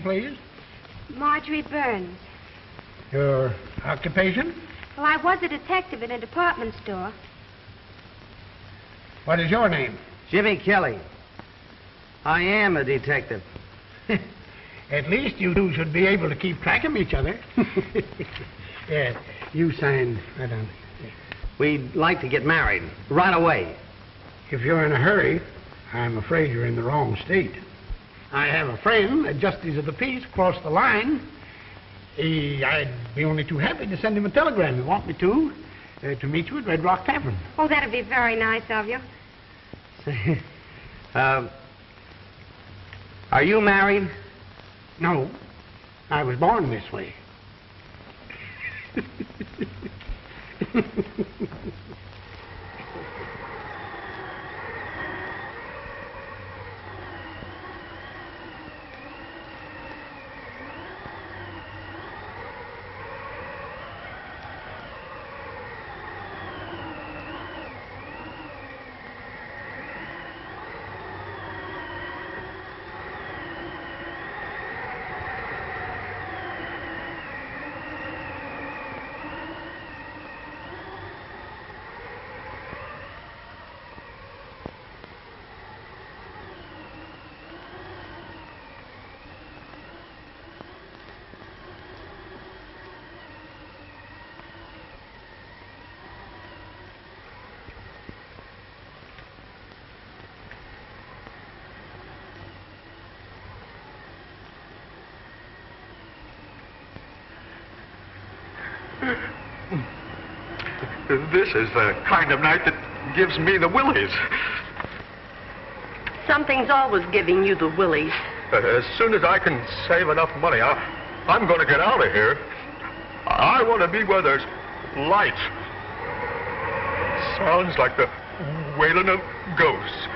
please? Marjorie Burns. Your occupation? Well, I was a detective in a department store. What is your name? Jimmy Kelly. I am a detective. At least you two should be able to keep track of each other. Yeah, you sign right on. Yeah. We'd like to get married right away. If you're in a hurry, I'm afraid you're in the wrong state. I have a friend, a justice of the peace, across the line. I'd be only too happy to send him a telegram. You want me to meet you at Red Rock Tavern. Oh, that'd be very nice of you. Are you married? No, I was born this way. This is the kind of night that gives me the willies. Something's always giving you the willies. As soon as I can save enough money, I'm going to get out of here. I want to be where there's light. Sounds like the wailing of ghosts.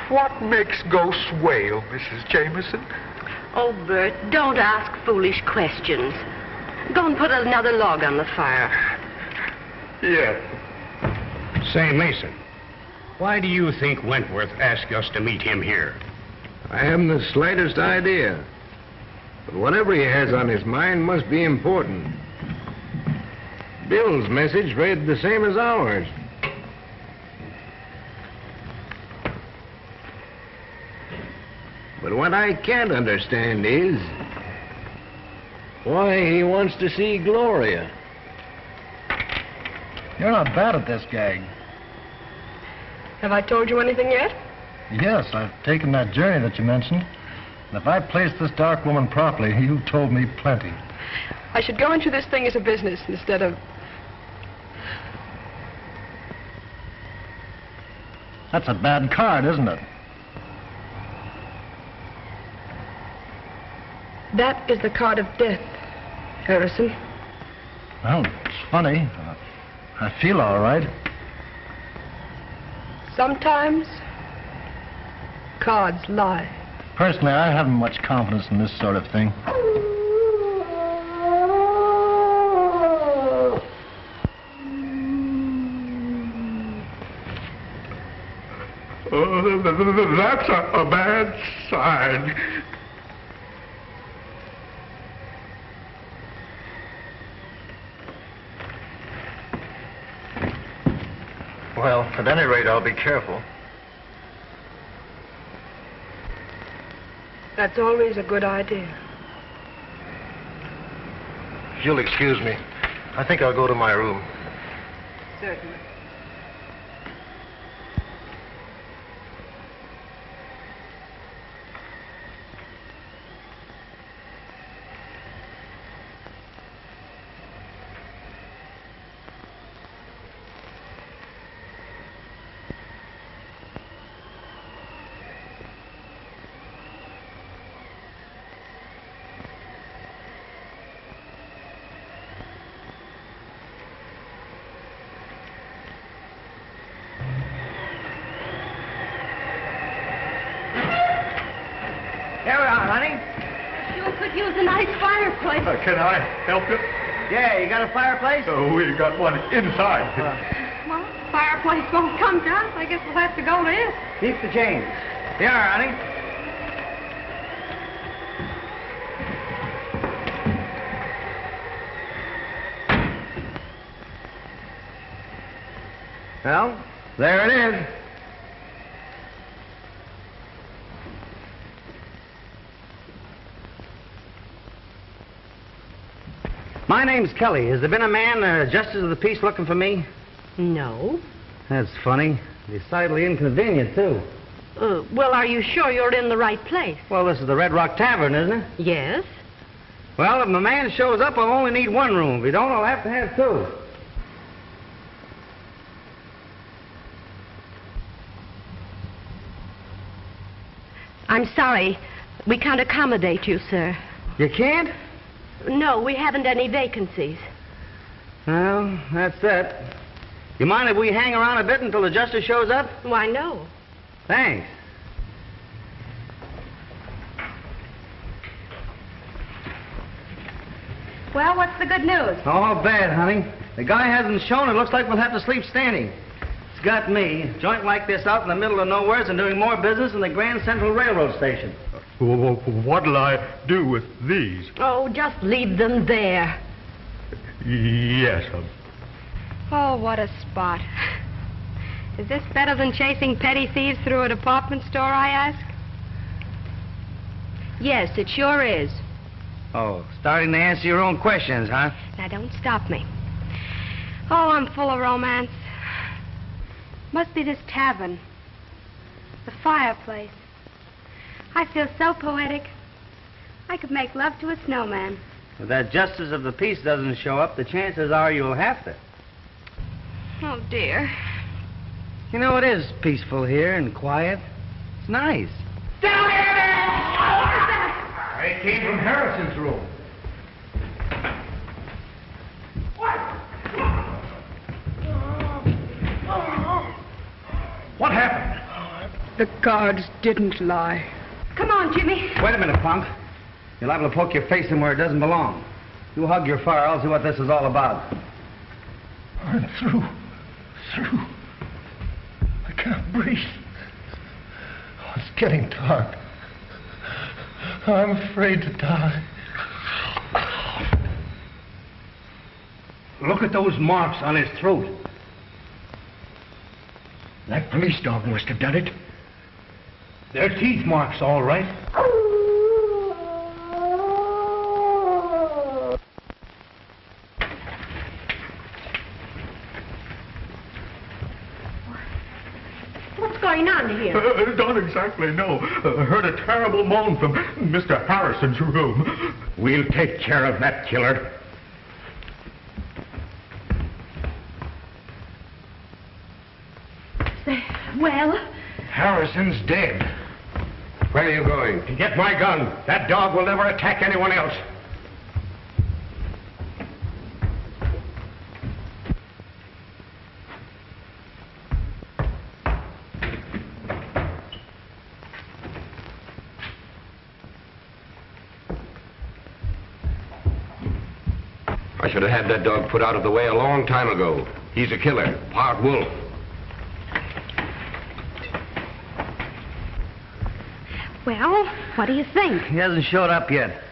What makes ghosts wail, Mrs. Jameson? Oh, Bert, don't ask foolish questions. Go and put another log on the fire. Yes. Say, Mason, why do you think Wentworth asked us to meet him here? I haven't the slightest idea. But whatever he has on his mind must be important. Bill's message read the same as ours. But what I can't understand is why he wants to see Gloria. You're not bad at this gag. Have I told you anything yet? Yes, I've taken that journey that you mentioned. And if I placed this dark woman properly, you've told me plenty. I should go into this thing as a business instead of... That's a bad card, isn't it? That is the card of death, Harrison. Well, it's funny. I feel all right. Sometimes, cards lie. Personally, I haven't much confidence in this sort of thing. That's a bad sign. Well, at any rate, I'll be careful. That's always a good idea. If you'll excuse me, I think I'll go to my room. Certainly. Can I help you? Yeah, you got a fireplace? Oh, we got one inside. Well, fireplace won't come to us. I guess we'll have to go to it. Keep the change. Here, honey. Well, there it is. My name's Kelly. Has there been a man, justice of the peace, looking for me? No. That's funny. Decidedly inconvenient, too. Well, are you sure you're in the right place? Well, this is the Red Rock Tavern, isn't it? Yes. Well, if my man shows up, I'll only need one room. If he don't, I'll have to have two. I'm sorry. We can't accommodate you, sir. You can't? No, we haven't any vacancies. Well, that's it. You mind if we hang around a bit until the justice shows up? Why, no. Thanks. Well, what's the good news? Oh, bad, honey. The guy hasn't shown. It looks like we'll have to sleep standing. It's got me. A joint like this out in the middle of nowhere and doing more business than the Grand Central Railroad Station. What'll I do with these? Oh, just leave them there. Yes, Oh, what a spot. Is this better than chasing petty thieves through a department store, I ask? Yes, it sure is. Oh, starting to answer your own questions, huh? Now, don't stop me. Oh, I'm full of romance. Must be this tavern. The fireplace. I feel so poetic. I could make love to a snowman. If that justice of the peace doesn't show up, the chances are you'll have to. Oh, dear. You know, it is peaceful here and quiet. It's nice. It came from Harrison's room. What happened? The cards didn't lie. Come on, Jimmy. Wait a minute, punk. You're liable to poke your face in where it doesn't belong. You hug your fire, I'll see what this is all about. I'm through. I can't breathe. Oh, it's getting dark. I'm afraid to die. Look at those marks on his throat. That police dog must have done it. They're teeth marks, all right. What's going on here? Don't exactly know. Heard a terrible moan from Mr. Harrison's room. We'll take care of that killer. Well? Harrison's dead. Where are you going? To get my gun. That dog will never attack anyone else. I should have had that dog put out of the way a long time ago. He's a killer, part wolf. Well, what do you think? He hasn't showed up yet.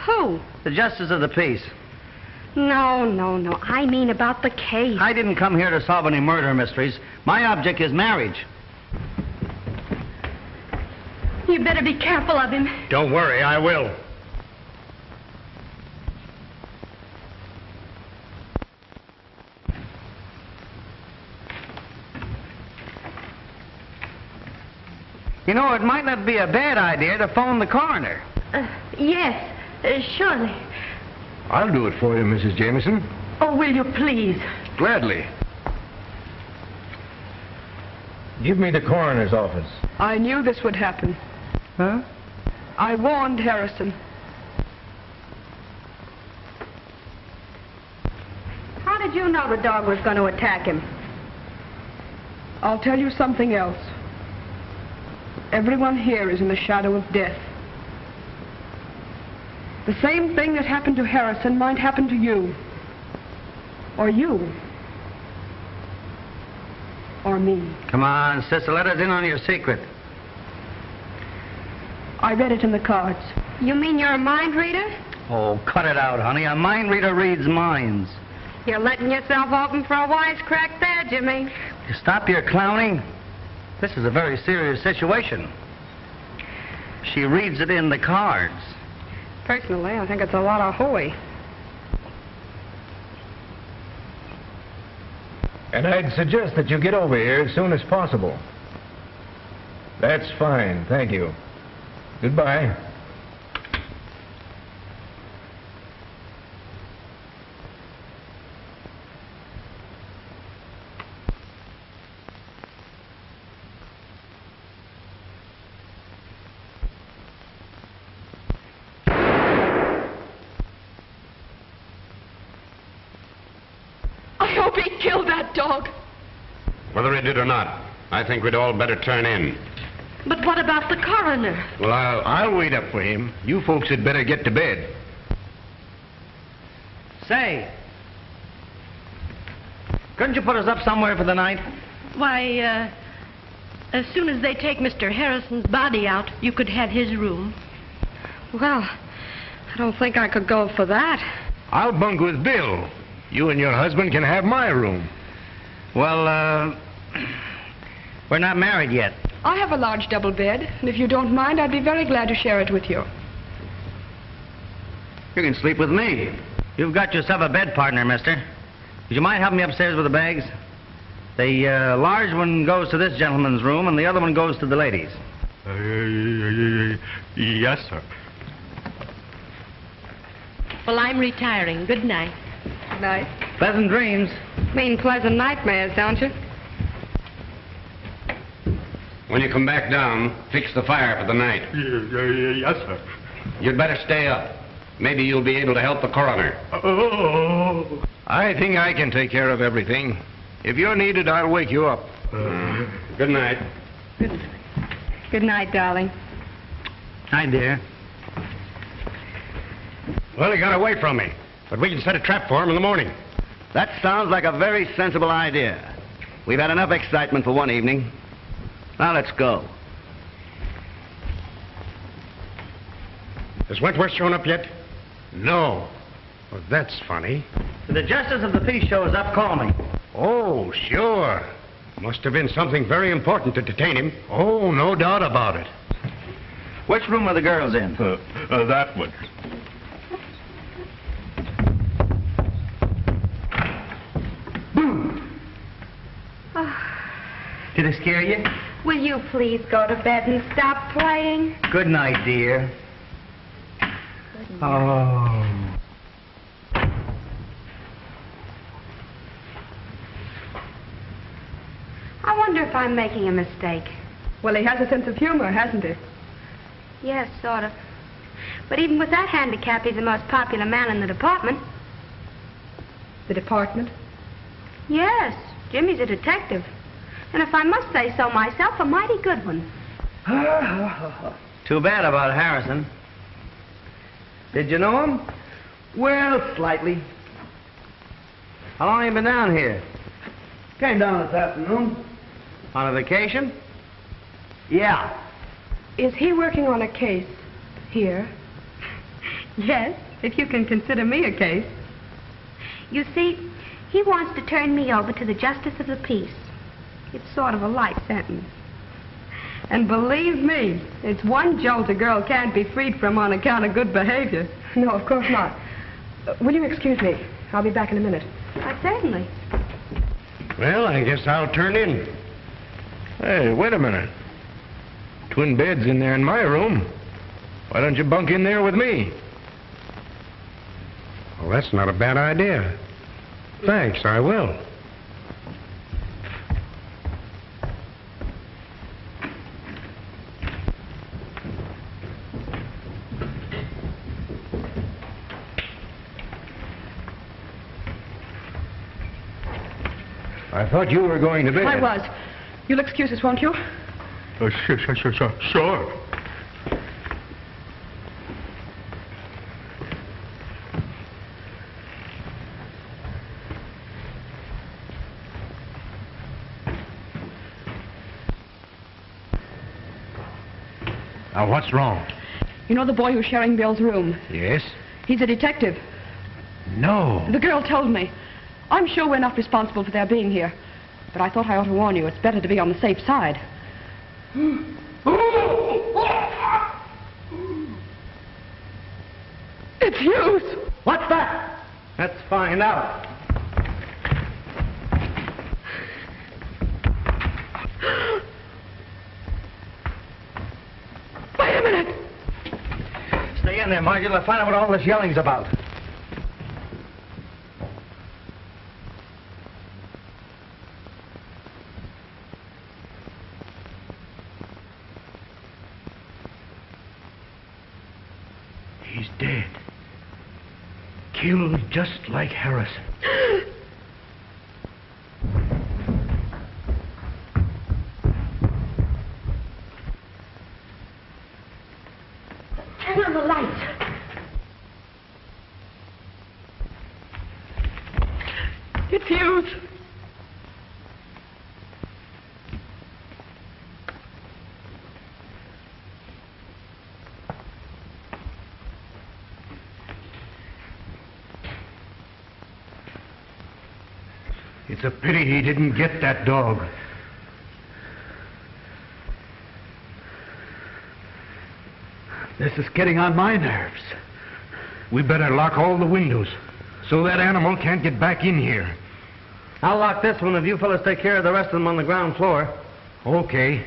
Who? The justice of the peace. No. I mean about the case. I didn't come here to solve any murder mysteries. My object is marriage. You better be careful of him. Don't worry, I will. You know, it might not be a bad idea to phone the coroner. Yes, surely. I'll do it for you, Mrs. Jameson. Oh, will you please? Gladly. Give me the coroner's office. I knew this would happen. Huh? I warned Harrison. How did you know the dog was going to attack him? I'll tell you something else. Everyone here is in the shadow of death. The same thing that happened to Harrison might happen to you. Or you. Or me. Come on, sister, let us in on your secret. I read it in the cards. You mean you're a mind reader? Oh, cut it out, honey. A mind reader reads minds. You're letting yourself open for a wisecrack there, Jimmy. You stop your clowning. This is a very serious situation. She reads it in the cards. Personally, I think it's a lot of hooey. And I'd suggest that you get over here as soon as possible. That's fine, thank you. Goodbye. I hope he killed that dog. Whether he did or not, I think we'd all better turn in. But what about the coroner? Well, I'll wait up for him. You folks had better get to bed. Say, couldn't you put us up somewhere for the night? Why, as soon as they take Mr. Harrison's body out, you could have his room. Well, I don't think I could go for that. I'll bunk with Bill. You and your husband can have my room. Well, we're not married yet. I have a large double bed, and if you don't mind, I'd be very glad to share it with you. You can sleep with me. You've got yourself a bed partner, mister. Would you mind helping me upstairs with the bags? The large one goes to this gentleman's room, and the other one goes to the ladies. Yes, sir. Well, I'm retiring. Good night. Good night. Pleasant dreams. Mean pleasant nightmares, don't you? when you come back down, fix the fire for the night. Yes, sir. You'd better stay up. Maybe you'll be able to help the coroner. Oh. I think I can take care of everything. If you're needed, I'll wake you up. Good night. Good night, darling. Hi, dear. Well, he got away from me, but we can set a trap for him in the morning. That sounds like a very sensible idea. We've had enough excitement for one evening. Now let's go. Has Wentworth shown up yet? No. Well, that's funny. If the justice of the peace shows up, call me. Oh, sure. Must have been something very important to detain him. Oh, no doubt about it. Which room are the girls in? That one. Did it scare you? Will you please go to bed and stop playing? Good night, dear. Oh. I wonder if I'm making a mistake. Well, he has a sense of humor, hasn't he? Yes, sort of. But even with that handicap, he's the most popular man in the department. The department? Yes, Jimmy's a detective. And if I must say so myself, a mighty good one. Too bad about Harrison. Did you know him? Well, slightly. How long have you been down here? Came down this afternoon. On a vacation? Yeah. Is he working on a case here? Yes, if you can consider me a case. You see, he wants to turn me over to the justice of the peace. It's sort of a light sentence. And believe me, it's one jolt a girl can't be freed from on account of good behavior. No, of course not. Will you excuse me? I'll be back in a minute. Certainly. Well, I guess I'll turn in. Hey, wait a minute. Twin beds in there in my room. Why don't you bunk in there with me? Well, that's not a bad idea. Thanks, I will. I thought you were going to bed. I was. You'll excuse us, won't you? Sure. Now, what's wrong? You know the boy who's sharing Bill's room? Yes? He's a detective. No. The girl told me. I'm sure we're not responsible for their being here. But I thought I ought to warn you. It's better to be on the safe side. It's Hughes. What's that? Let's find out. Wait a minute. Stay in there, Margie. Let's find out what all this yelling's about. He's dead. Killed just like Harrison. Turn on the lights. It's Hughes. It's a pity he didn't get that dog. This is getting on my nerves. We better lock all the windows so that animal can't get back in here. I'll lock this one if you fellas take care of the rest of them on the ground floor. Okay.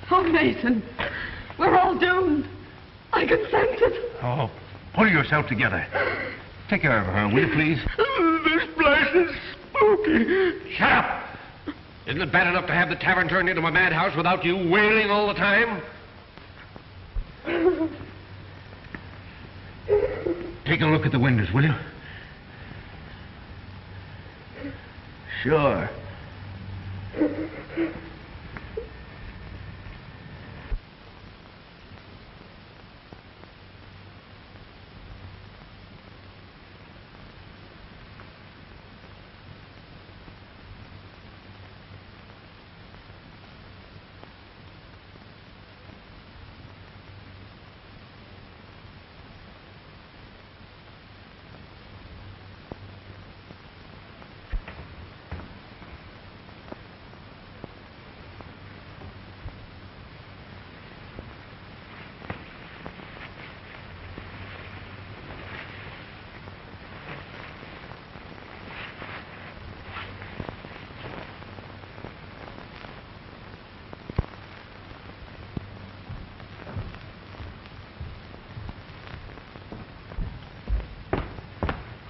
Oh, Mason. We're all doomed. I can sense it. Oh, pull yourself together. Take care of her, will you, please? This place is spooky. Shut up! Isn't it bad enough to have the tavern turned into a madhouse without you wailing all the time? Take a look at the windows, will you? Sure.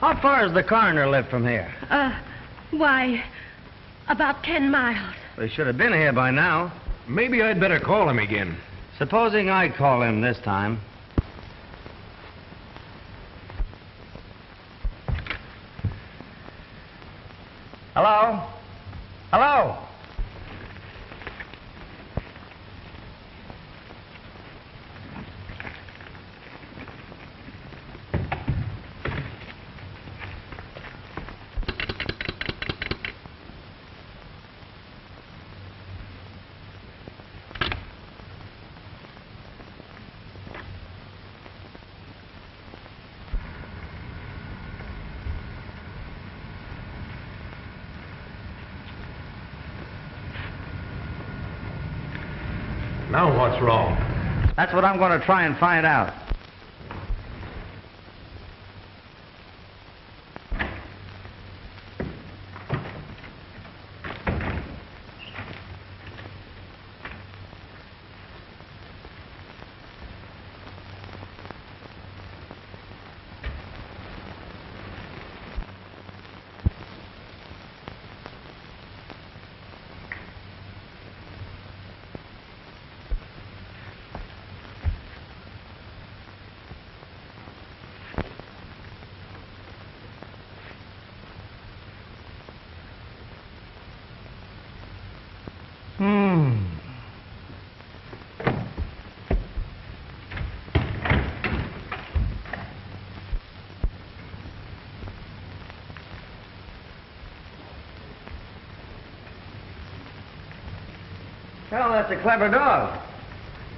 How far does the coroner live from here? Why, about 10 miles. They should have been here by now. Maybe I'd better call him again. Supposing I call him this time. Hello? Hello? Now what's wrong? That's what I'm going to try and find out. Well, that's a clever dog.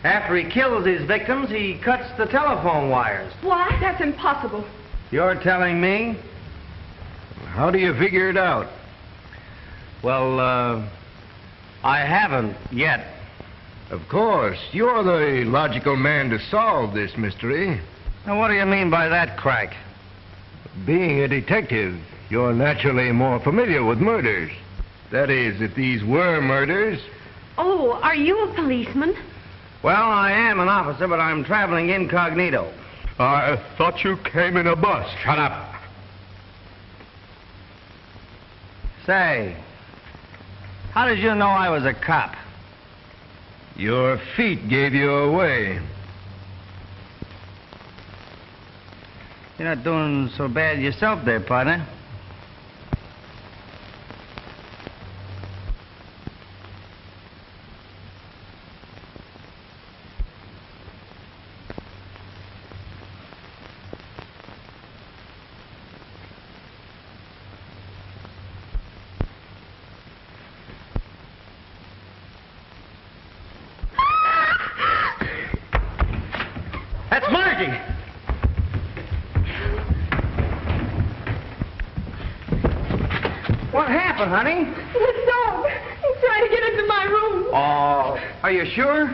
After he kills his victims, he cuts the telephone wires. What? That's impossible. You're telling me? How do you figure it out? Well, I haven't yet. Of course, you're the logical man to solve this mystery. Now, what do you mean by that, Crack? Being a detective, you're naturally more familiar with murders. That is, if these were murders. Oh, are you a policeman? Well, I am an officer, but I'm traveling incognito. I thought you came in a bus. Shut up. Say, how did you know I was a cop? Your feet gave you away. You're not doing so bad yourself there, partner. That's Margie! What happened, honey? The dog. He's trying to get into my room. Oh, are you sure?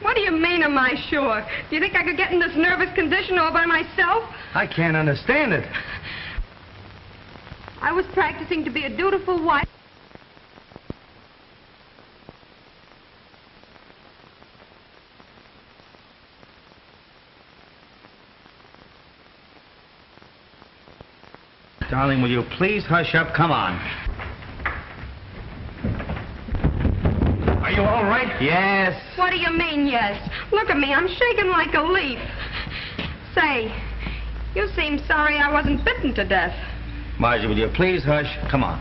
What do you mean, am I sure? Do you think I could get in this nervous condition all by myself? I can't understand it. I was practicing to be a dutiful wife. Darling, will you please hush up? Come on. Are you all right? Yes. What do you mean, yes? Look at me, I'm shaking like a leaf. Say, you seem sorry I wasn't bitten to death. Margie, will you please hush? Come on.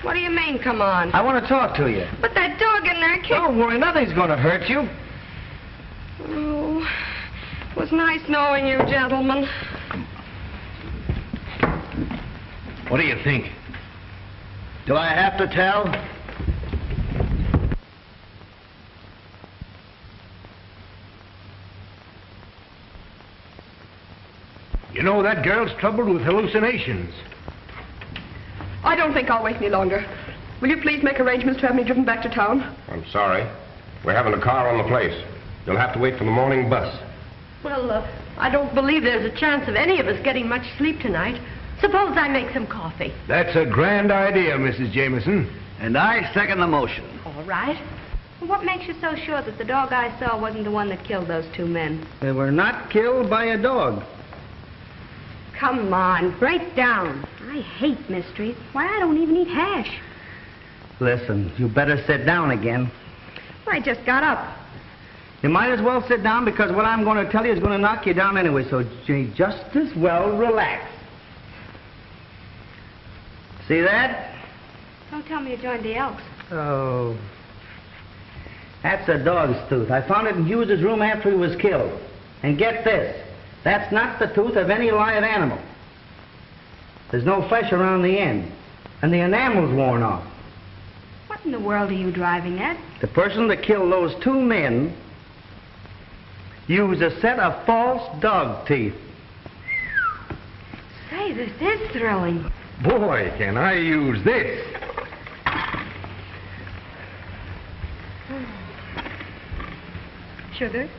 What do you mean, come on? I want to talk to you. But that dog in there kicked... Don't worry, nothing's going to hurt you. Oh, it was nice knowing you, gentlemen. What do you think? Do I have to tell? You know, that girl's troubled with hallucinations. I don't think I'll wait any longer. Will you please make arrangements to have me driven back to town? I'm sorry. We're having a car on the place. You'll have to wait for the morning bus. Well, I don't believe there's a chance of any of us getting much sleep tonight. Suppose I make some coffee. That's a grand idea, Mrs. Jameson. And I second the motion. All right. What makes you so sure that the dog I saw wasn't the one that killed those two men? They were not killed by a dog. Come on, break down. I hate mysteries. Why, I don't even eat hash. Listen, you better sit down again. I just got up. You might as well sit down because what I'm going to tell you is going to knock you down anyway, so you just as well relax. See that? Don't tell me you joined the Elks. Oh. That's a dog's tooth. I found it in Hughes's room after he was killed. And get this, that's not the tooth of any live animal. There's no flesh around the end, and the enamel's worn off. What in the world are you driving at? The person that killed those two men used a set of false dog teeth. Say, this is thrilling. Boy, can I use this. Sugar?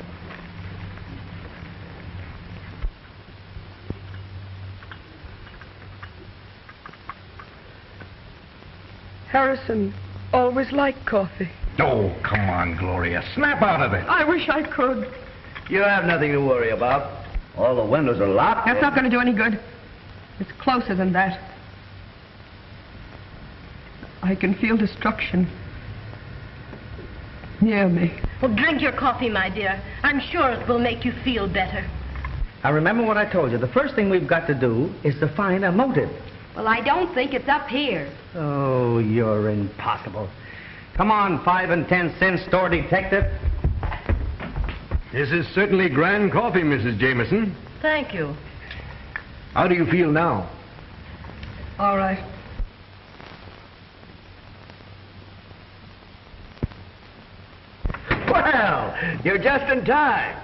Harrison always liked coffee. Oh, come on, Gloria. Snap out of it. I wish I could. You have nothing to worry about. All the windows are locked. That's not going to do any good. It's closer than that. I can feel destruction near me. Well, drink your coffee, my dear. I'm sure it will make you feel better. Now, remember what I told you. The first thing we've got to do is to find a motive. Well, I don't think it's up here. Oh, you're impossible. Come on, 5 and 10 cent store detective. This is certainly grand coffee, Mrs. Jameson. Thank you. How do you feel now? All right. Well, you're just in time.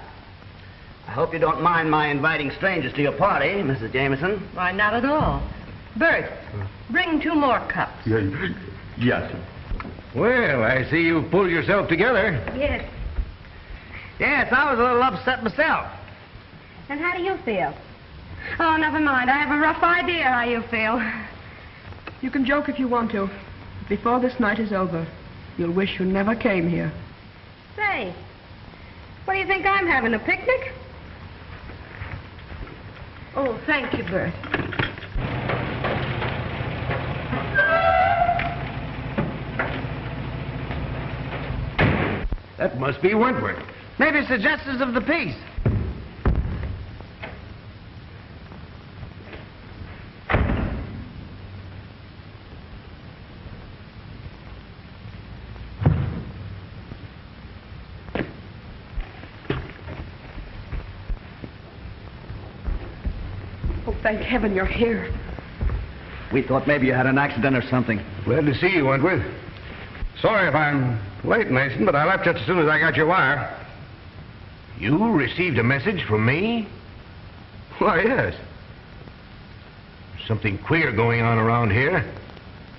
I hope you don't mind my inviting strangers to your party, Mrs. Jameson. Why, not at all. Bert, bring 2 more cups. Yes. Well, I see you've pulled yourself together. Yes. Yes, I was a little upset myself. And how do you feel? Oh, never mind. I have a rough idea how you feel. You can joke if you want to. Before this night is over, you'll wish you never came here. Say, what do you think I'm having, a picnic? Oh, thank you, Bert. That must be Wentworth. Maybe it's the justice of the peace. Oh, thank heaven you're here. We thought maybe you had an accident or something. Glad to see you, Wentworth. Sorry if I'm late, Mason, but I left just as soon as I got your wire. You received a message from me? Why, yes. Something queer going on around here.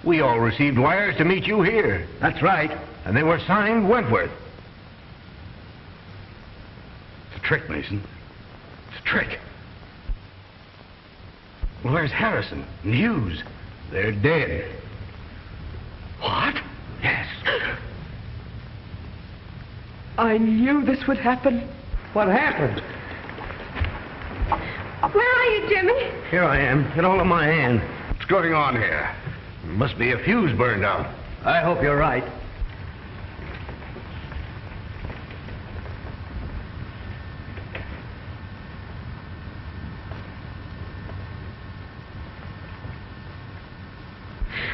We all received wires to meet you here. That's right. And they were signed Wentworth. It's a trick, Mason. It's a trick. Well, there's Harrison and Hughes. They're dead. What? Yes. I knew this would happen. What happened? Where are you, Jimmy? Here I am. Get hold of my hand. What's going on here? Must be a fuse burned out. I hope you're right.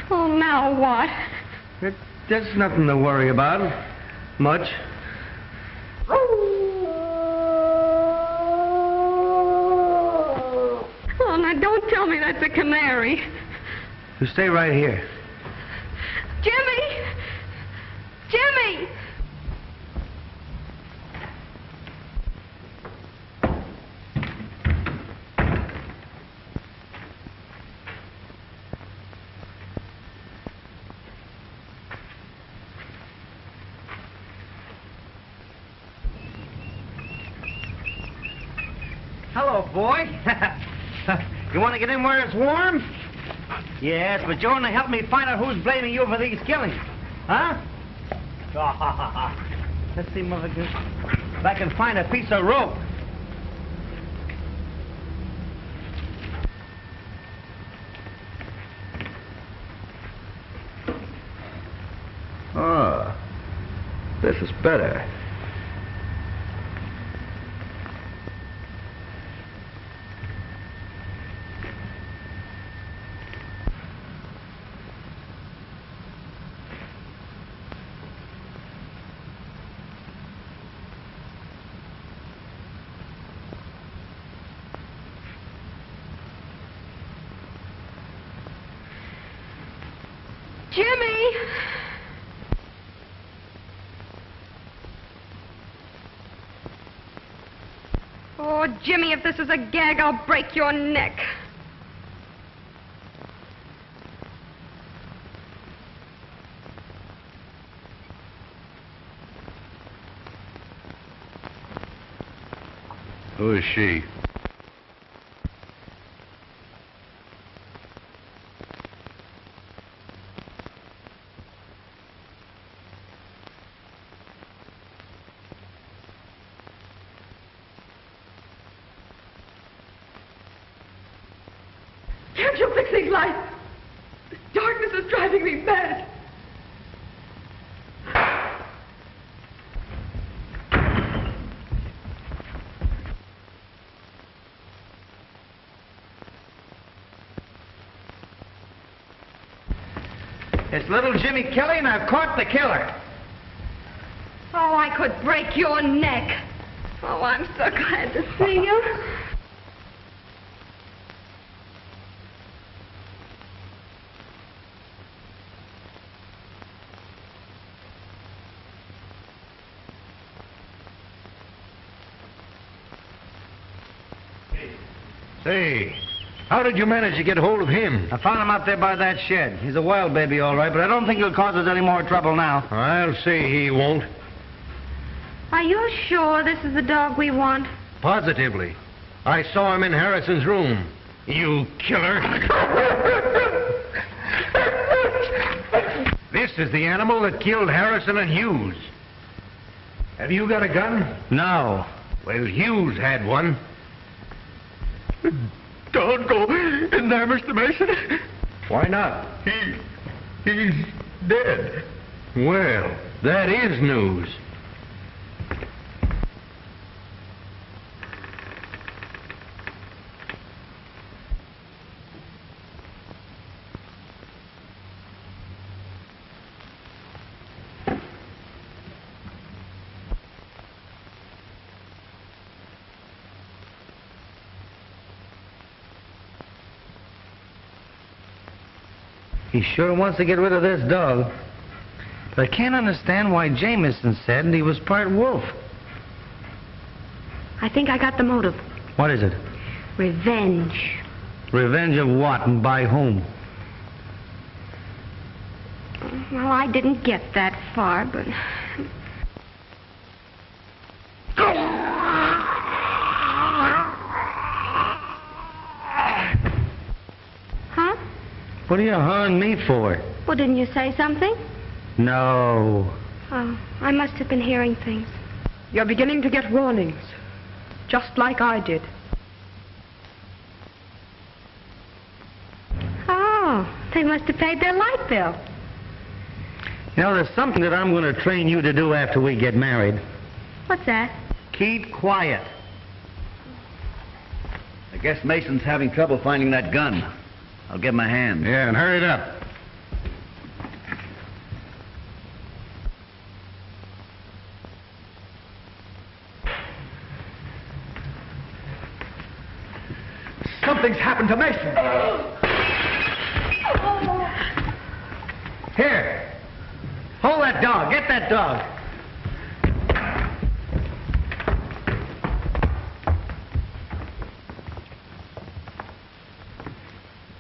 Oh, now what? There's nothing to worry about. Much. Oh, now don't tell me that's a canary. You stay right here. Jimmy! Jimmy! Hello, boy. You want to get in where it's warm? Yes, but you're going to help me find out who's blaming you for these killings. Huh? Let's see, motherfucker, if I can find a piece of rope. Ah, this is better. Jimmy! Oh, Jimmy, if this is a gag, I'll break your neck. Who is she? Can't you fix these lights? This darkness is driving me mad. It's little Jimmy Kelly, and I've caught the killer. Oh, I could break your neck. Oh, I'm so glad to see you. Say, how did you manage to get hold of him? I found him out there by that shed. He's a wild baby, all right, but I don't think he'll cause us any more trouble now. I'll say he won't. Are you sure this is the dog we want? Positively. I saw him in Harrison's room. You killer. This is the animal that killed Harrison and Hughes. Have you got a gun? No. Well, Hughes had one. Don't go in there, Mr. Mason. Why not? He's dead. Well, that is news. He sure wants to get rid of this dog. But I can't understand why Jameson said he was part wolf. I think I got the motive. What is it? Revenge. Revenge of what and by whom? Well, I didn't get that far, but... Huh? What are you hawing me for? Well, didn't you say something? No. Oh, I must have been hearing things. You're beginning to get warnings, just like I did. Oh, they must have paid their light bill. You know, there's something that I'm going to train you to do after we get married. What's that? Keep quiet. I guess Mason's having trouble finding that gun. I'll give him a hand. Yeah, and hurry it up. Something's happened to Mason. Here. Hold that dog. Get that dog.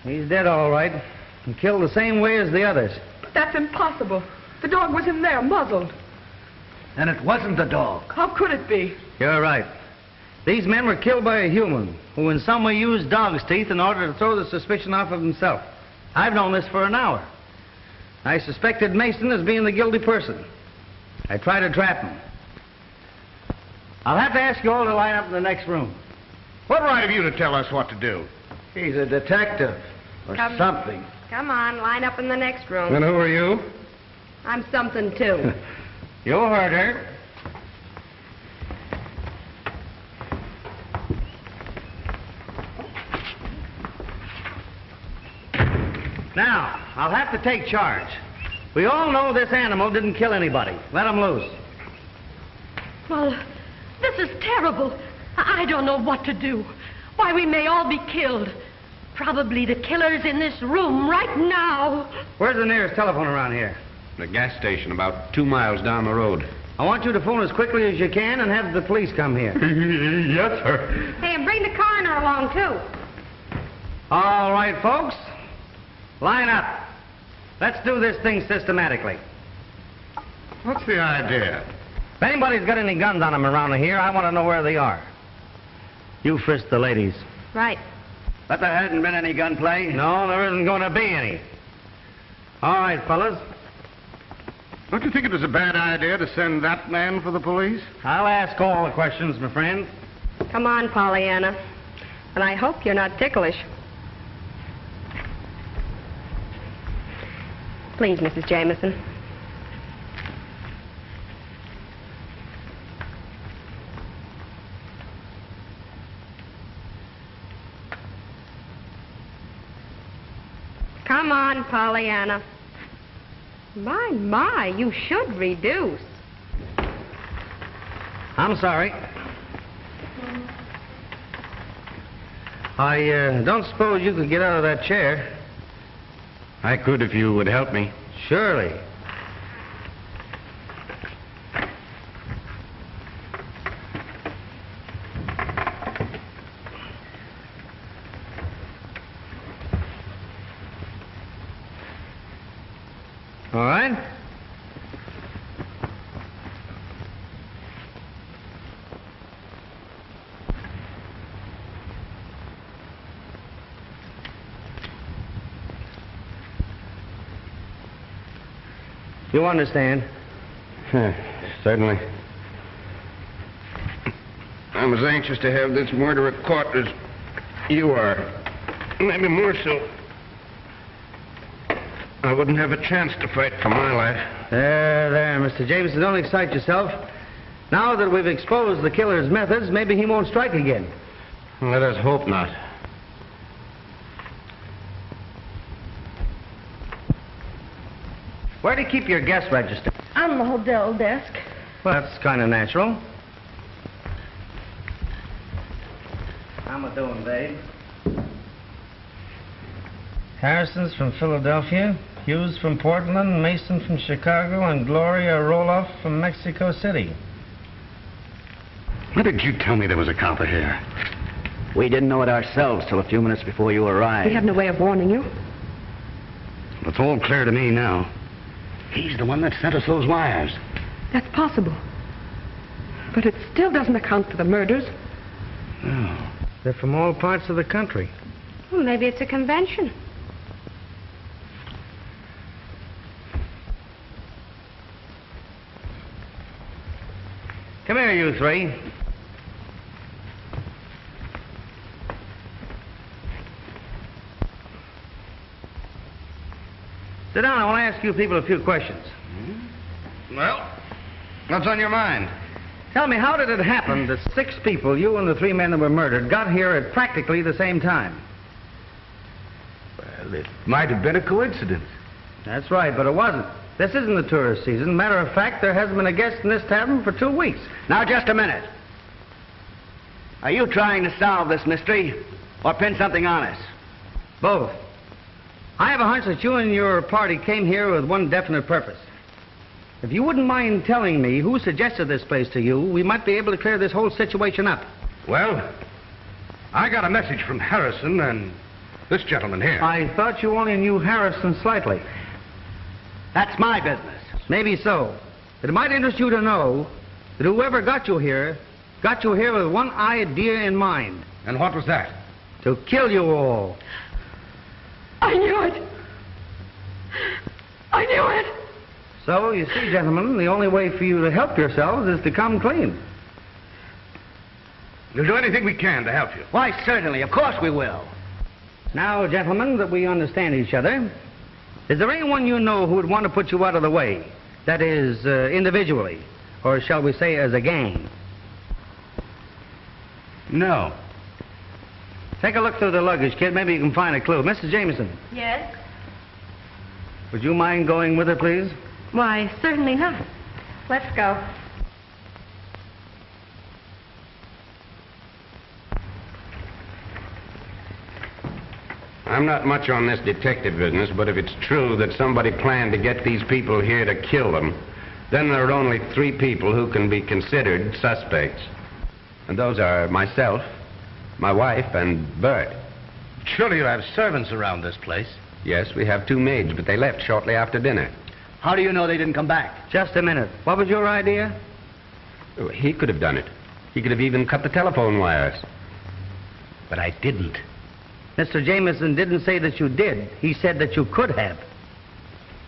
He's dead, all right. And killed the same way as the others. But that's impossible. The dog was in there, muzzled. And it wasn't the dog. How could it be? You're right. These men were killed by a human who in some way used dog's teeth in order to throw the suspicion off of himself. I've known this for an hour. I suspected Mason as being the guilty person. I tried to trap him. I'll have to ask you all to line up in the next room. What right have you to tell us what to do? He's a detective. Or something. Come on, line up in the next room. And who are you? I'm something, too. You heard her. Now, I'll have to take charge. We all know this animal didn't kill anybody. Let him loose. Well, this is terrible. I don't know what to do. Why, we may all be killed. Probably the killer's in this room right now. Where's the nearest telephone around here? The gas station about 2 miles down the road. I want you to phone as quickly as you can and have the police come here. Yes, sir. Hey, and bring the coroner along, too. All right, folks. Line up. Let's do this thing systematically. What's the idea? If anybody's got any guns on them around here, I want to know where they are. You frisk the ladies. Right. But there hasn't been any gunplay. No, there isn't going to be any. All right, fellas. Don't you think it was a bad idea to send that man for the police? I'll ask all the questions, my friend. Come on, Pollyanna. And I hope you're not ticklish. Please, Mrs. Jameson. Come on, Pollyanna. My, you should reduce. I'm sorry. I don't suppose you could get out of that chair. I could if you would help me. Surely. All right. You understand? Certainly. I'm as anxious to have this murderer caught as you are. Maybe more so. I wouldn't have a chance to fight for my life. There, Mr. Jameson, don't excite yourself. Now that we've exposed the killer's methods, maybe he won't strike again. Let us hope not. Where do you keep your guest register? On the hotel desk. Well, that's kind of natural. How am I doing, babe? Harrison's from Philadelphia, Hughes from Portland, Mason from Chicago, and Gloria Roloff from Mexico City. Why did you tell me there was a copper here? We didn't know it ourselves till a few minutes before you arrived. We have no way of warning you. It's all clear to me now. He's the one that sent us those wires. That's possible. But it still doesn't account for the murders. Oh. They're from all parts of the country. Well, maybe it's a convention. Come here, you three. Sit down. I want to ask you people a few questions. Well, what's on your mind? Tell me, how did it happen that 6 people, you and the 3 men that were murdered, got here at practically the same time? Well, it might have been a coincidence. That's right, but it wasn't. This isn't the tourist season. Matter of fact, there hasn't been a guest in this tavern for 2 weeks. Now, just a minute. Are you trying to solve this mystery or pin something on us? Both. I have a hunch that you and your party came here with one definite purpose. If you wouldn't mind telling me who suggested this place to you, we might be able to clear this whole situation up. Well, I got a message from Harrison and this gentleman here. I thought you only knew Harrison slightly. That's my business. Maybe so. But it might interest you to know that whoever got you here with one idea in mind. And what was that? To kill you all. I knew it. I knew it. So, you see, gentlemen, the only way for you to help yourselves is to come clean. We'll do anything we can to help you. Why, certainly. Of course we will. Now, gentlemen, that we understand each other, is there anyone you know who would want to put you out of the way? That is, individually, or shall we say as a gang? No. Take a look through the luggage, kid. Maybe you can find a clue. Mrs. Jameson, Yes? would you mind going with her, please? Why, certainly not. Let's go. I'm not much on this detective business, but if it's true that somebody planned to get these people here to kill them, then there are only 3 people who can be considered suspects. And those are myself, my wife, and Bert. Surely you have servants around this place. Yes, we have 2 maids, but they left shortly after dinner. How do you know they didn't come back? Just a minute. What was your idea? Oh, he could have done it. He could have even cut the telephone wires. But I didn't. Mr. Jameson didn't say that you did. He said that you could have.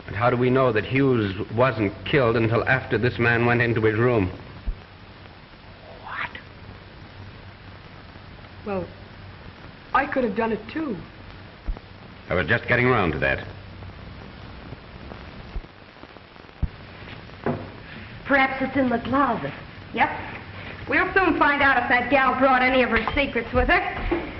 But how do we know that Hughes wasn't killed until after this man went into his room? What? Well, I could have done it too. I was just getting around to that. Perhaps it's in the closet. Yep. We'll soon find out if that gal brought any of her secrets with her.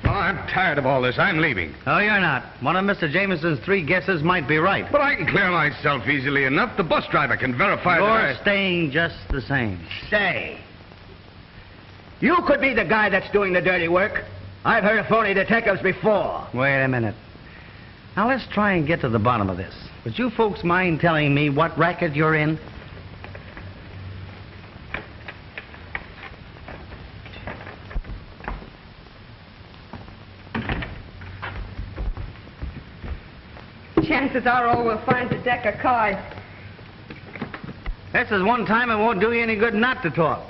Well, I'm tired of all this. I'm leaving. Oh, you're not. One of Mr. Jameson's 3 guesses might be right. But I can clear myself easily enough. The bus driver can verify You're that staying just the same. Say, you could be the guy that's doing the dirty work. I've heard of phony detectives before. Wait a minute. Now, let's try and get to the bottom of this. Would you folks mind telling me what racket you're in? Chances are all we'll find is a deck of cards. This is one time it won't do you any good not to talk.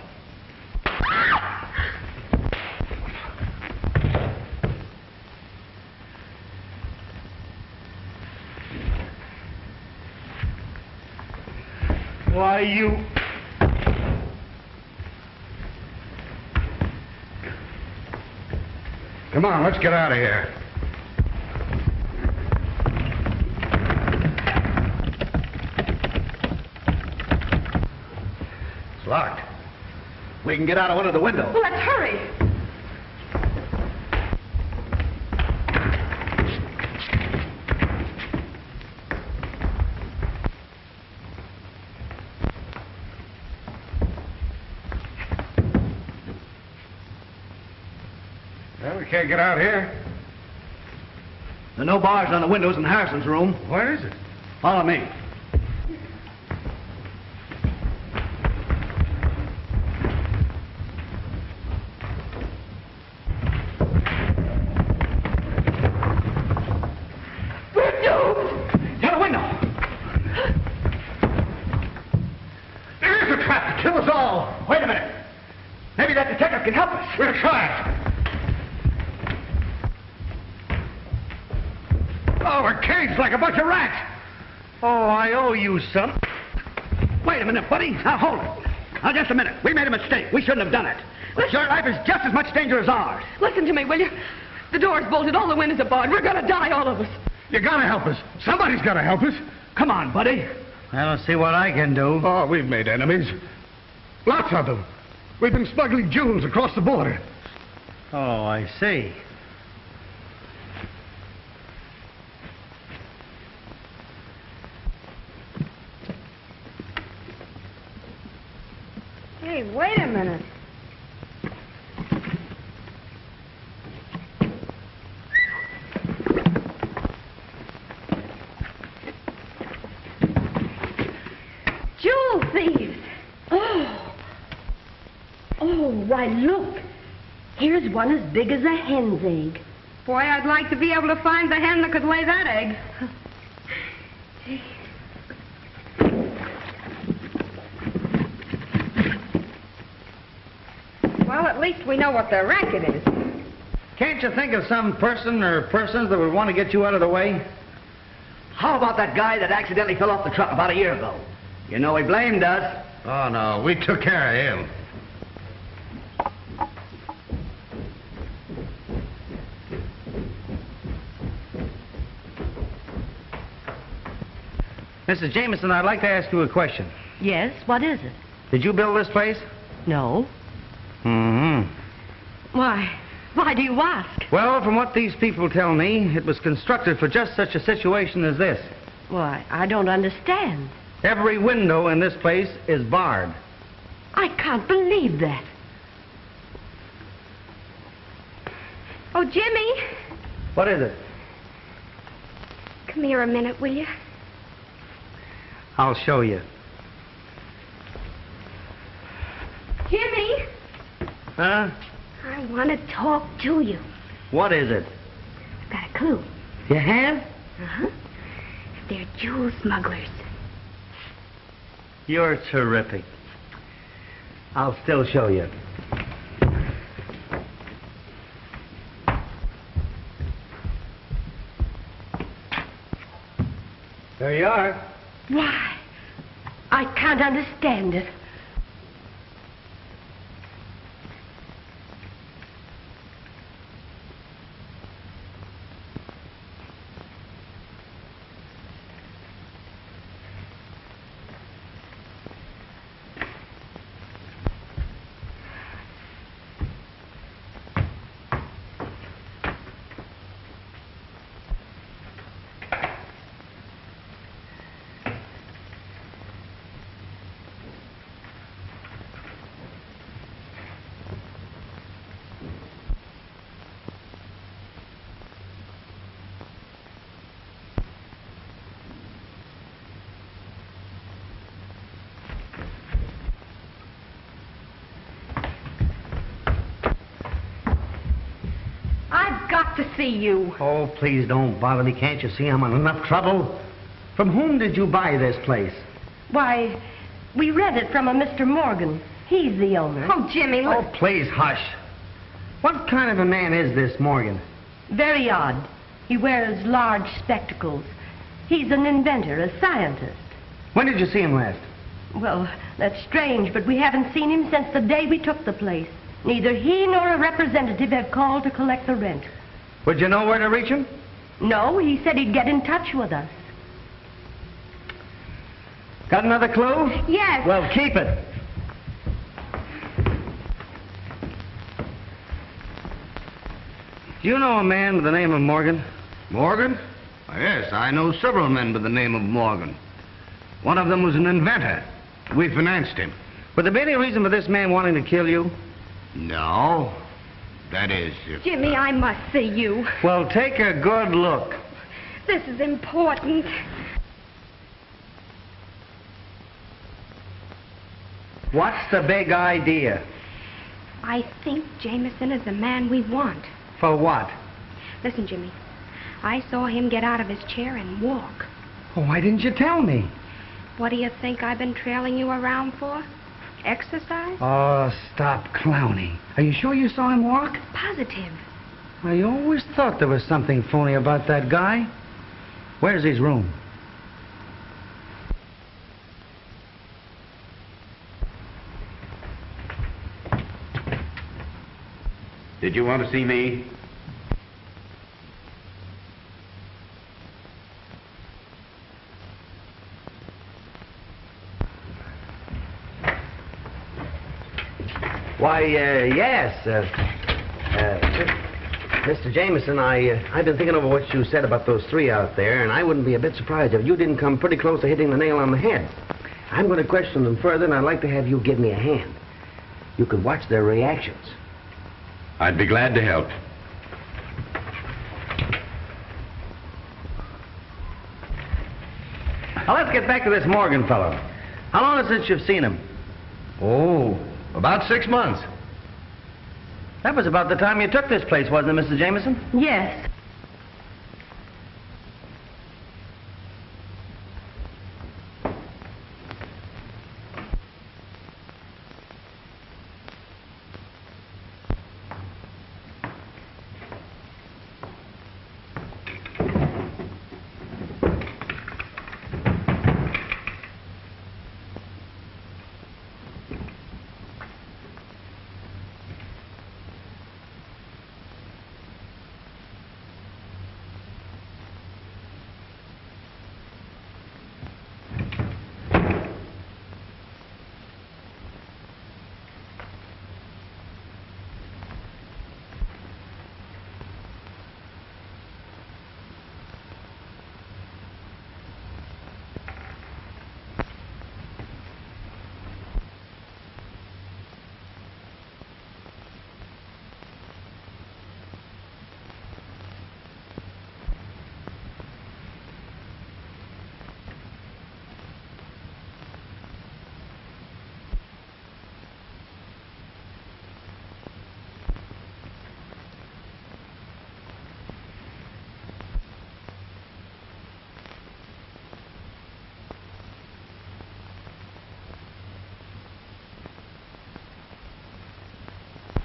Why, you... Come on, let's get out of here. It's locked. We can get out of one of the windows. Well, let's hurry. Well, we can't get out here. There are no bars on the windows in Harrison's room. Where is it? Follow me. can help us. We'll try. Oh, we're caged like a bunch of rats. Oh, I owe you some. Wait a minute, buddy. Now, hold it. Now, just a minute. We made a mistake. We shouldn't have done it. But your life is just as much danger as ours. Listen to me, will you? The door's bolted, all the windows are barred. We're gonna die, all of us. You gotta help us. Somebody's gotta help us. Come on, buddy. I'll see what I can do. Oh, we've made enemies. Lots of them. We've been smuggling jewels across the border. Oh, I see. Hey, wait a minute. Jewel thieves! Oh, why, look. Here's one as big as a hen's egg. Boy, I'd like to be able to find the hen that could lay that egg. Well, at least we know what the racket is. Can't you think of some person or persons that would want to get you out of the way? How about that guy that accidentally fell off the truck about a year ago? You know he blamed us. Oh, no, we took care of him. Mrs. Jameson, I'd like to ask you a question. Yes, what is it? Did you build this place? No. Mm-hmm. Why do you ask? Well, from what these people tell me, it was constructed for just such a situation as this. Why, I don't understand. Every window in this place is barred. I can't believe that. Oh, Jimmy. What is it? Come here a minute, will you? I'll show you. Jimmy. Huh? I want to talk to you. What is it? I've got a clue. You have? Uh-huh. They're jewel smugglers. You're terrific. I'll still show you. There you are. Why, I can't understand it. got to see you. Oh, please don't bother me. Can't you see I'm in enough trouble? From whom did you buy this place? Why, we rent it from a Mr. Morgan. He's the owner. Oh, Jimmy, look. Oh, please, hush. What kind of a man is this Morgan? Very odd. He wears large spectacles. He's an inventor, a scientist. When did you see him last? Well, that's strange, but we haven't seen him since the day we took the place. Neither he nor a representative have called to collect the rent. Would you know where to reach him? No, he said he'd get in touch with us. Got another clue? Yes. Well, keep it. Do you know a man by the name of Morgan? Morgan? Yes, I know several men by the name of Morgan. One of them was an inventor. We financed him. Would there be any reason for this man wanting to kill you? No. That is, if... Jimmy, I must see you. Well, take a good look. This is important. What's the big idea? I think Jameson is the man we want. For what? Listen, Jimmy. I saw him get out of his chair and walk. Oh, why didn't you tell me? What do you think I've been trailing you around for? Exercise? Oh, stop clowning. Are you sure you saw him walk? Positive. I always thought there was something phony about that guy. Where's his room? Did you want to see me? Why, yes. Mr. Jameson, I've been thinking over what you said about those three out there, and I wouldn't be a bit surprised if you didn't come pretty close to hitting the nail on the head. I'm going to question them further, and I'd like to have you give me a hand. You could watch their reactions. I'd be glad to help. Now, let's get back to this Morgan fellow. How long is it since you've seen him? Oh, about 6 months. That was about the time you took this place, wasn't it, Mrs. Jameson? Yes.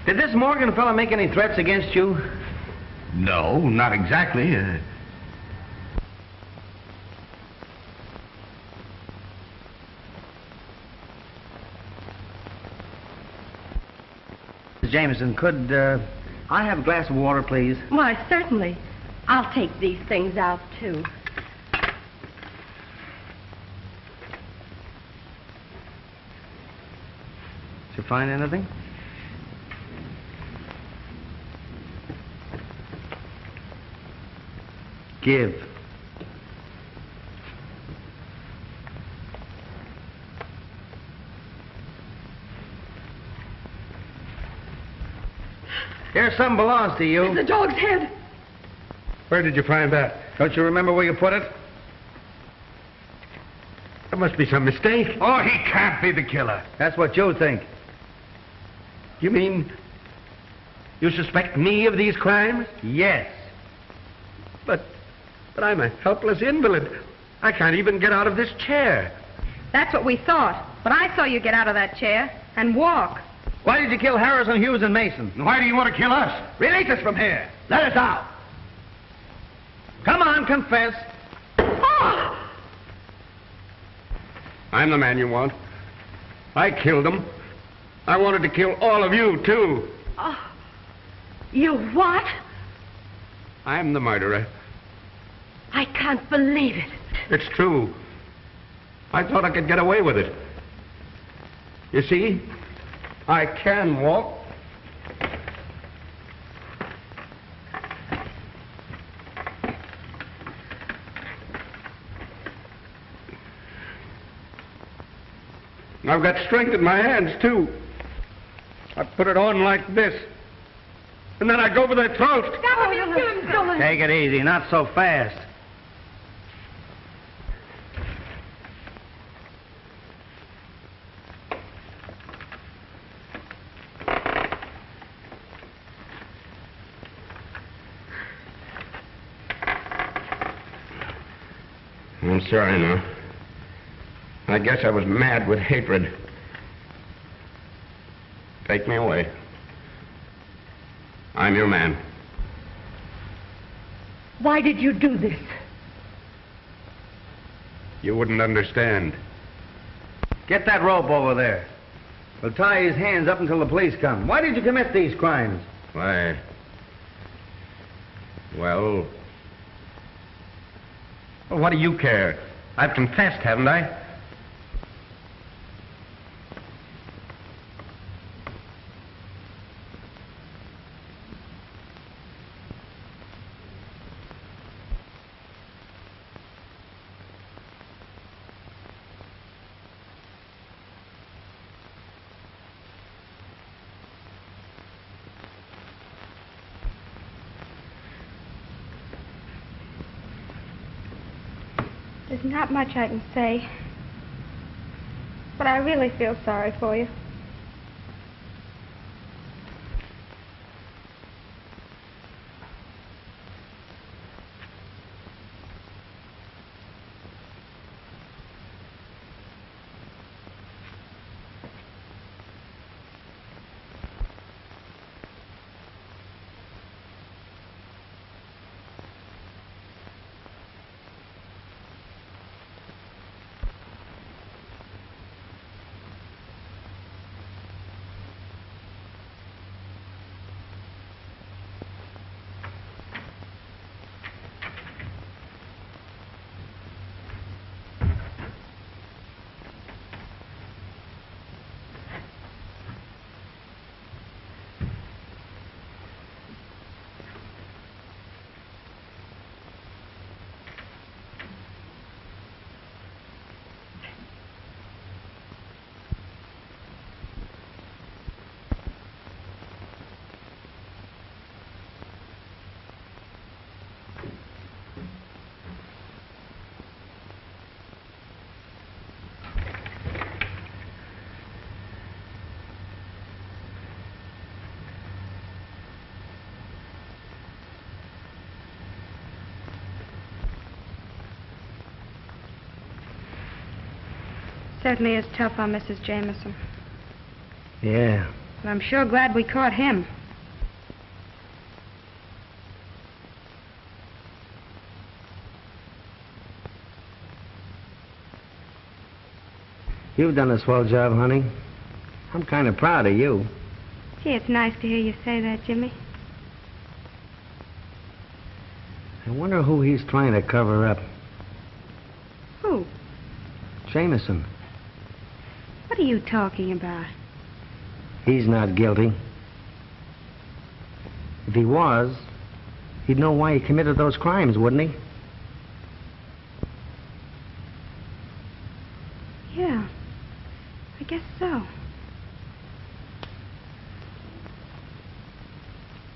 Did this Morgan fellow make any threats against you? No, not exactly. Mrs. Jameson, could I have a glass of water, please? Why, certainly. I'll take these things out, too. Did you find anything? Give. Here, something belongs to you. It's the dog's head. Where did you find that? Don't you remember where you put it? There must be some mistake. Oh, he can't be the killer. That's what you think. You mean you suspect me of these crimes? Yes. But I'm a helpless invalid. I can't even get out of this chair. That's what we thought. But I saw you get out of that chair and walk. Why did you kill Harrison, Hughes, and Mason? And why do you want to kill us? Release us from here. Let us out. Come on, confess. Oh! I'm the man you want. I killed him. I wanted to kill all of you, too. Oh, you what? I'm the murderer. I can't believe it. It's true. I thought I could get away with it. You see, I can walk. I've got strength in my hands, too. I put it on like this. And then I go for their throat. Stop him, you kill him, Dolan. Take it easy, not so fast. I'm sorry now. I guess I was mad with hatred. Take me away. I'm your man. Why did you do this? You wouldn't understand. Get that rope over there. We'll tie his hands up until the police come. Why did you commit these crimes? Why? Well, what do you care? I've confessed, haven't I? There's not much I can say, but I really feel sorry for you. Certainly is tough on Mrs. Jameson. Yeah. But I'm sure glad we caught him. You've done a swell job, honey. I'm kind of proud of you. Gee, it's nice to hear you say that, Jimmy. I wonder who he's trying to cover up. Who? Jameson. What are you talking about? He's not guilty. If he was, he'd know why he committed those crimes, wouldn't he? Yeah, I guess so.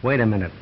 Wait a minute.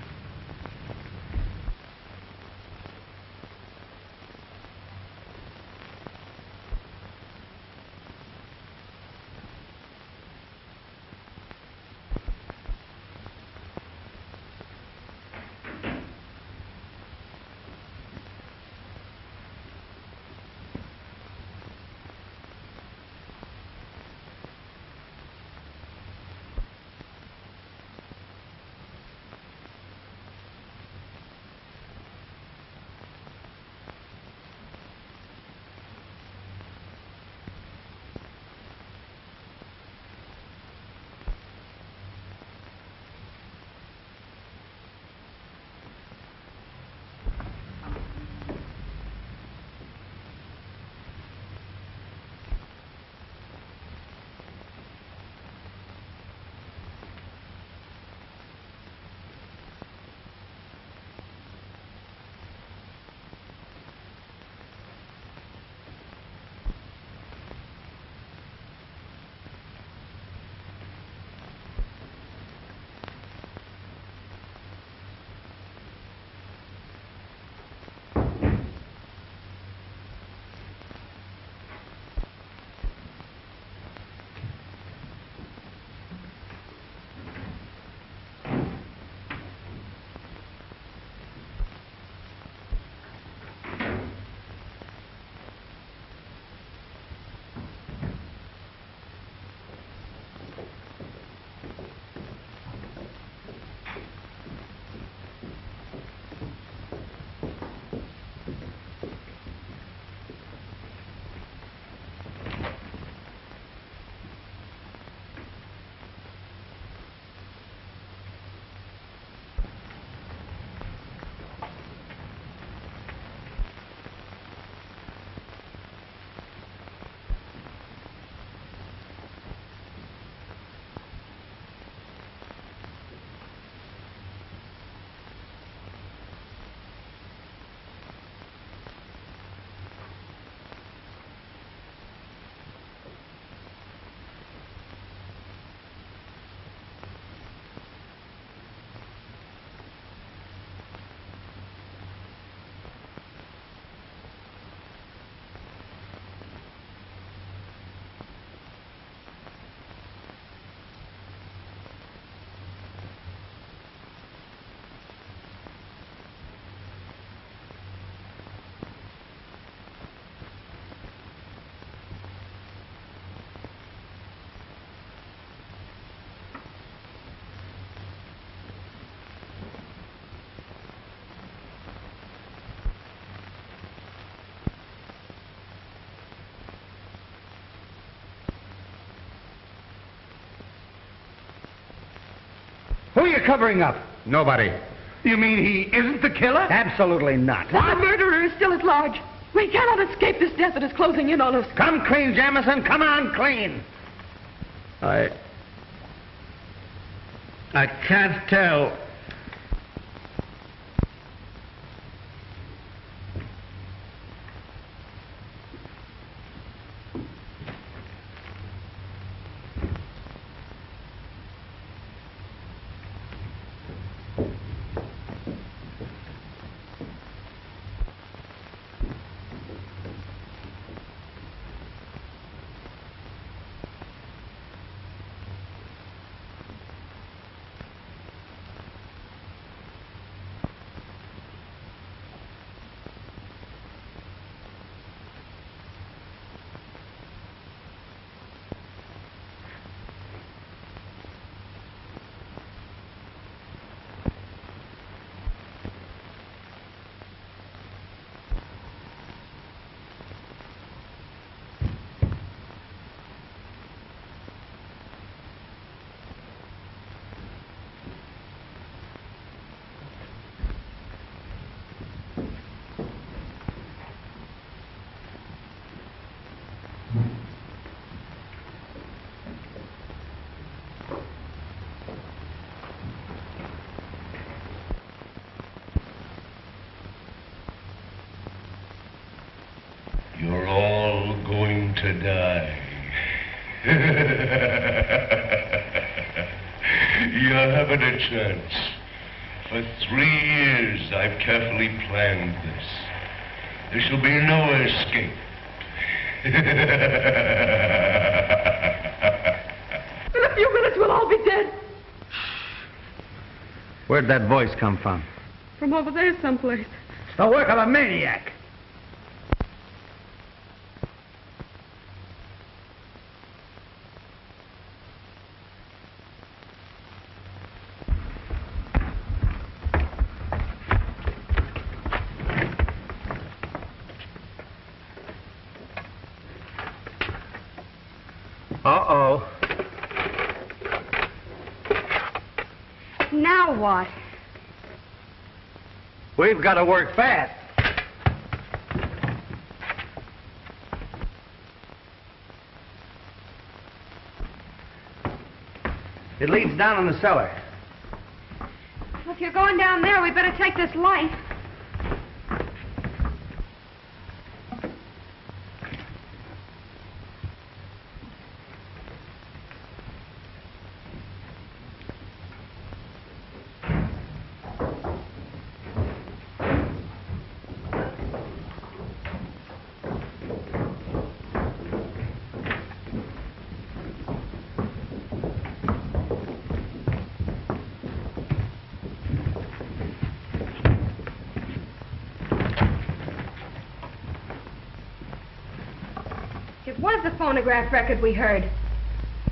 Who are you covering up? Nobody. You mean he isn't the killer? Absolutely not. The murderer is still at large. We cannot escape this death that is closing in on us. Come clean, Jamison. Come on, clean. I can't tell. You're all going to die. You haven't a chance. For 3 years, I've carefully planned this. There shall be no escape. In a few minutes, we'll all be dead. Where'd that voice come from? From over there someplace. It's the work of a maniac. Uh-oh. Now what? We've got to work fast. It leads down in the cellar. Well, if you're going down there, we better take this light. It was the phonograph record we heard.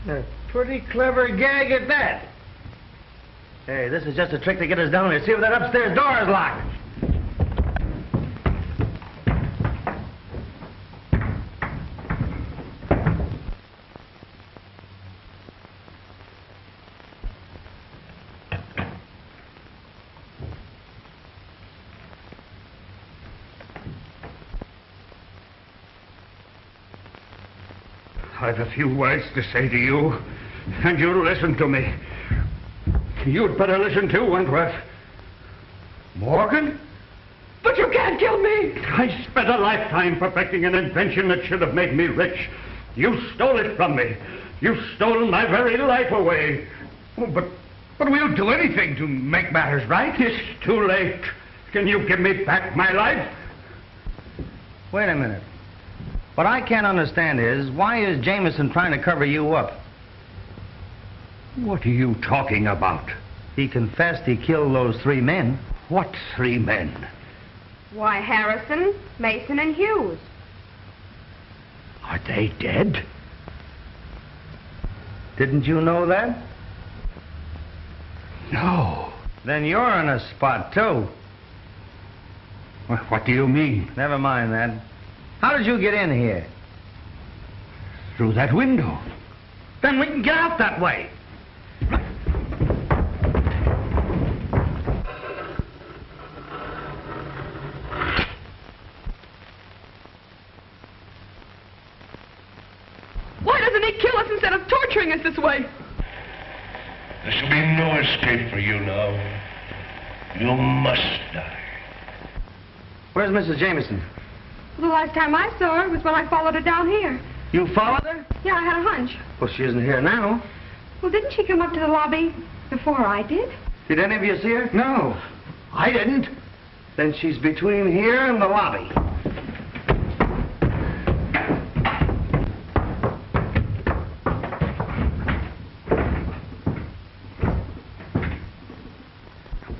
A pretty clever gag at that. Hey, this is just a trick to get us down here. See if that upstairs door is locked. I've a few words to say to you, and you'll listen to me. You'd better listen too, Wentworth. Morgan? But you can't kill me! I spent a lifetime perfecting an invention that should have made me rich. You stole it from me. You stole my very life away. Oh, but we'll do anything to make matters right. It's too late. Can you give me back my life? Wait a minute. What I can't understand is, why is Jameson trying to cover you up? What are you talking about? He confessed he killed those 3 men. What 3 men? Why, Harrison, Mason, and Hughes. Are they dead? Didn't you know that? No. Then you're in a spot, too. What do you mean? Never mind that. How did you get in here? Through that window. Then we can get out that way. bring us this way? There shall be no escape for you now. You must die. Where's Mrs. Jameson? The last time I saw her was when I followed her down here. You followed her? Yeah, I had a hunch. Well, she isn't here now. Well, didn't she come up to the lobby before I did? Did any of you see her? No, I didn't. Then she's between here and the lobby.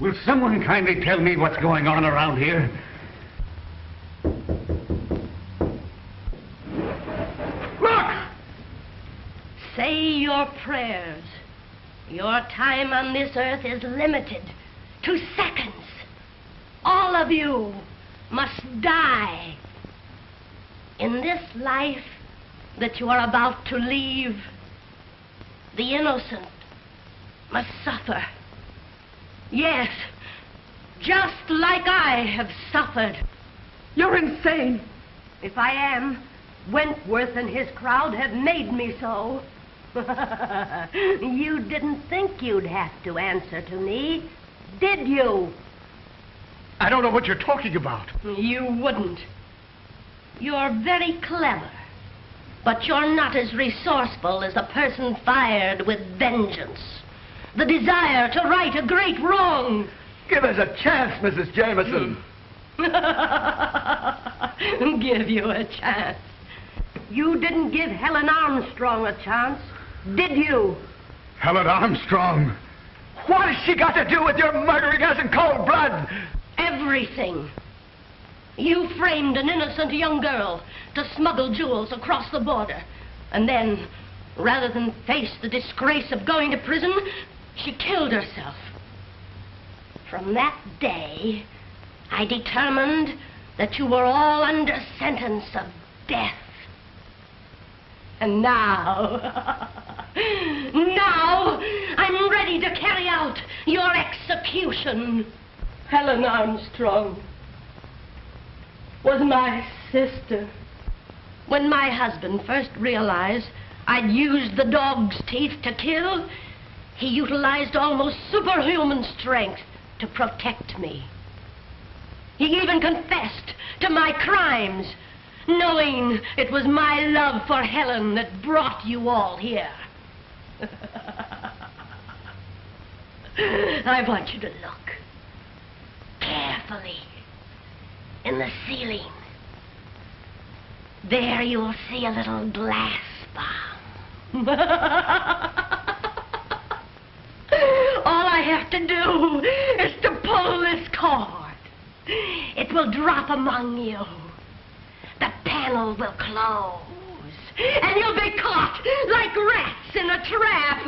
Will someone kindly tell me what's going on around here? Say your prayers. Your time on this earth is limited to seconds. All of you must die. In this life that you are about to leave, the innocent must suffer. Yes, just like I have suffered. You're insane. If I am, Wentworth and his crowd have made me so. You didn't think you'd have to answer to me, did you? I don't know what you're talking about. You wouldn't. You're very clever, but you're not as resourceful as a person fired with vengeance. The desire to right a great wrong. Give us a chance, Mrs. Jameson. Give you a chance. You didn't give Helen Armstrong a chance, did you? Helen Armstrong? What has she got to do with your murdering us in cold blood? Everything. You framed an innocent young girl to smuggle jewels across the border. And then, rather than face the disgrace of going to prison, she killed herself. From that day, I determined that you were all under sentence of death. And now, I'm ready to carry out your execution. Helen Armstrong was my sister. When my husband first realized I'd used the dog's teeth to kill, he utilized almost superhuman strength to protect me. He even confessed to my crimes, knowing it was my love for Helen that brought you all here. I want you to look carefully in the ceiling. There you'll see a little glass bomb. All I have to do is to pull this cord. It will drop among you. The panel will close, and you'll be caught like rats in a trap.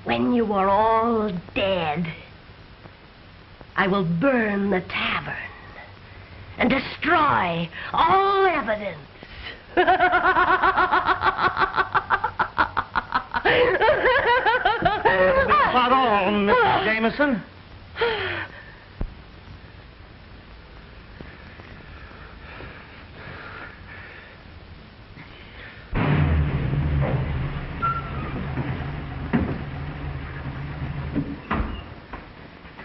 When you are all dead, I will burn the tavern and destroy all evidence. Not all, Mrs. Jameson.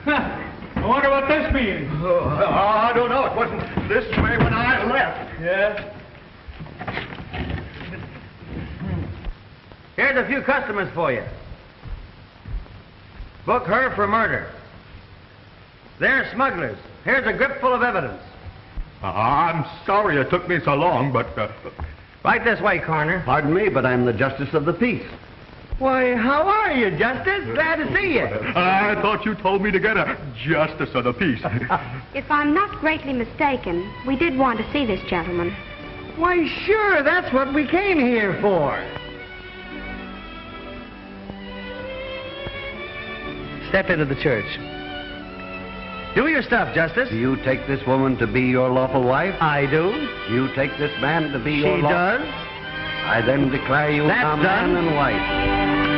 I wonder what this means. I don't know. It wasn't this way when I left. Yeah? Here's a few customers for you. Book her for murder. They're smugglers. Here's a grip full of evidence. I'm sorry it took me so long, but... Right this way, Coroner. Pardon me, but I'm the Justice of the Peace. Why, how are you, Justice? Glad to see you. I thought you told me to get a Justice of the Peace. If I'm not greatly mistaken, we did want to see this gentleman. Why, sure, that's what we came here for. Step into the church. Do your stuff, Justice. Do you take this woman to be your lawful wife? I do. You take this man to be your lawful... She does. I then declare you That's a man done. and wife.